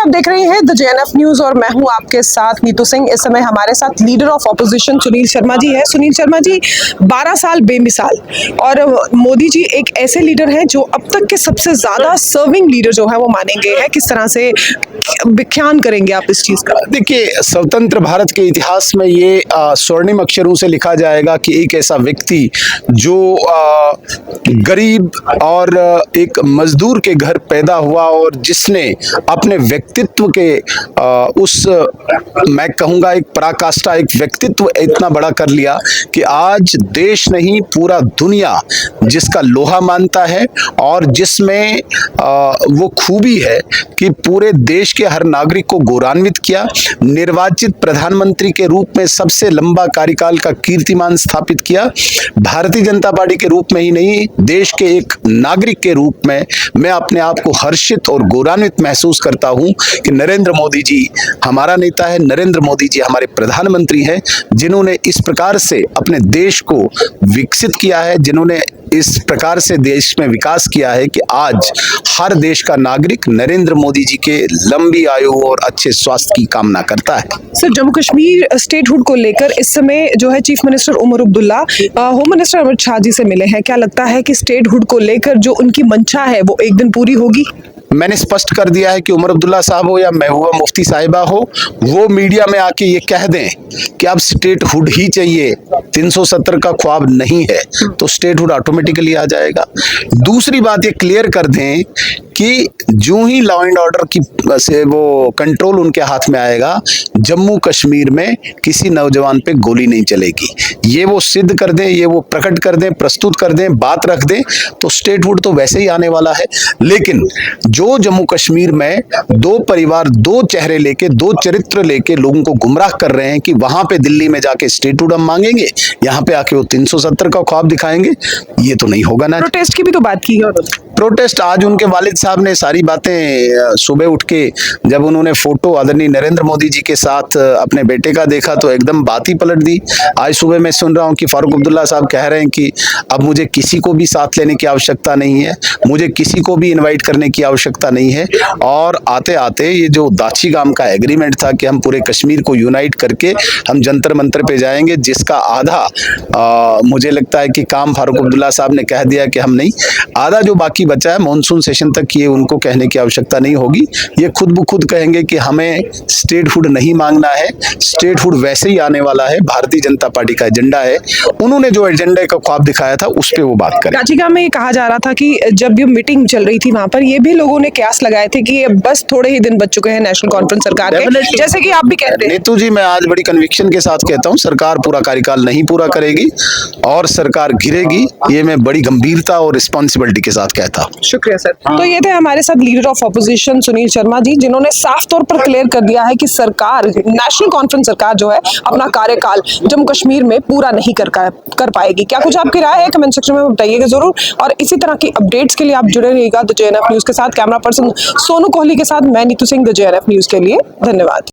देख रहे हैं द JNF न्यूज और मैं हूं आपके साथ नीतू सिंह। इस समय हमारे साथ leader of opposition Sunil Sharma ji है। सुनील शर्मा जी 12 साल बेमिसाल और मोदी जी एक ऐसे लीडर हैं जो अब तक के सबसे ज्यादा सर्विंग लीडर जो है वो मानेंगे हैं। किस तरह से व्याख्यान करेंगे आप इस चीज का? देखिए, स्वतंत्र भारत के इतिहास में ये स्वर्णिम अक्षरों से लिखा जाएगा कि एक ऐसा व्यक्ति जो गरीब और एक मजदूर के घर पैदा हुआ और जिसने अपने व्यक्तित्व के मैं कहूँगा एक पराकाष्ठा, एक व्यक्तित्व इतना बड़ा कर लिया कि आज देश नहीं पूरा दुनिया जिसका लोहा मानता है और जिसमें वो खूबी है कि पूरे देश के हर नागरिक को गौरवान्वित किया। निर्वाचित प्रधानमंत्री के रूप में सबसे लंबा कार्यकाल का कीर्तिमान स्थापित किया। भारतीय जनता पार्टी के रूप में ही नहीं, देश के एक नागरिक के रूप में मैं अपने आप को हर्षित और गौरवान्वित महसूस करता हूं कि नरेंद्र मोदी जी हमारा नेता है, नरेंद्र मोदी जी हमारे प्रधानमंत्री हैं, जिन्होंने इस प्रकार से अपने देश को विकसित किया है, जिन्होंने इस प्रकार से देश में विकास किया है कि आज हर देश का नागरिक नरेंद्र मोदी जी के लंबी आयु और अच्छे स्वास्थ्य की कामना करता है। सर, जम्मू कश्मीर स्टेटहुड को लेकर इस समय जो है chief minister Omar Abdullah home minister Amit Shah ji से मिले हैं। क्या लगता है कि स्टेटहुड को लेकर जो उनकी मंशा है वो एक दिन पूरी होगी? मैंने स्पष्ट कर दिया है कि उमर अब्दुल्ला साहब हो या महबूबा मुफ्ती साहिबा हो, वो मीडिया में आके ये कह दें कि अब स्टेटहुड ही चाहिए, 370 का ख्वाब नहीं है, तो स्टेटहुड ऑटोमेटिकली आ जाएगा। दूसरी बात ये क्लियर कर दें कि जो ही लॉ एंड ऑर्डर की से वो कंट्रोल उनके हाथ में आएगा, जम्मू कश्मीर में किसी नौजवान पे गोली नहीं चलेगी। ये वो सिद्ध कर दें, ये वो प्रकट कर दें, प्रस्तुत कर दें, बात रख दें, तो स्टेटहुड तो वैसे ही आने वाला है। लेकिन जो जम्मू कश्मीर में दो परिवार, दो चेहरे लेके, दो चरित्र लेके लोगों को गुमराह कर रहे हैं कि वहां पे दिल्ली में जाके स्टेटहुड हम मांगेंगे, यहाँ पे आके वो 370 का ख्वाब दिखाएंगे, ये तो नहीं होगा ना। प्रोटेस्ट की भी तो बात की है। प्रोटेस्ट आज उनके वालिद साहब ने सारी बातें सुबह उठ के जब उन्होंने फोटो आदरणीय नरेंद्र मोदी जी के साथ अपने बेटे का देखा तो एकदम बात ही पलट दी। आज सुबह मैं सुन रहा हूं कि फारूक अब्दुल्ला साहब कह रहे हैं कि अब मुझे किसी को भी साथ लेने की आवश्यकता नहीं है, मुझे किसी को भी इन्वाइट करने की आवश्यकता नहीं है। और आते आते ये जो दाछीगाम का एग्रीमेंट था कि हम पूरे कश्मीर को यूनाइट करके हम जंतर मंतर पे जाएंगे, जिसका आधा मुझे लगता है कि काम फारूक अब्दुल्ला साहब ने कह दिया कि हम नहीं, आधा जो बाकी बचा है मॉनसून सेशन तक ये उनको कहने की आवश्यकता नहीं होगी। ये खुद ब खुद कहेंगे कि हमें स्टेटहुड नहीं मांगना है, स्टेटहुड वैसे ही आने वाला है, भारतीय जनता पार्टी का एजेंडा है। उन्होंने जो एजेंडे का ख्वाब दिखाया था उस पे वो बात करें। दाछीगाम में ये कहा जा रहा था कि जब ये मीटिंग चल रही थी वहां पर ये भी लोगों ने कयास लगाए थे कि ये बस थोड़े ही दिन बच चुके हैं नेशनल कॉन्फ्रेंस सरकार के, जैसे कि आप भी कहते हैं। नीतू जी, मैं आज बड़ी कन्विक्शन के साथ कहता हूँ, सरकार पूरा कार्यकाल नहीं पूरा करेगी और सरकार गिरेगी, ये मैं बड़ी गंभीरता और रिस्पॉन्सिबिलिटी के साथ कहता हूँ। शुक्रिया सर। तो ये थे हमारे साथ leader of opposition Sunil Sharma ji, जिन्होंने साफ तौर पर क्लियर कर दिया है कि सरकार, नेशनल कॉन्फ्रेंस सरकार जो है अपना कार्यकाल जम्मू कश्मीर में पूरा नहीं कर पाएगी। क्या कुछ आपकी राय है कमेंट सेक्शन में बताइएगा जरूर। और इसी तरह की अपडेट्स के लिए आप जुड़े रहिएगा द JNF न्यूज के साथ। कैमरा पर्सन सोनू कोहली के साथ मैं Neetu Singh, the JNF news के लिए। धन्यवाद।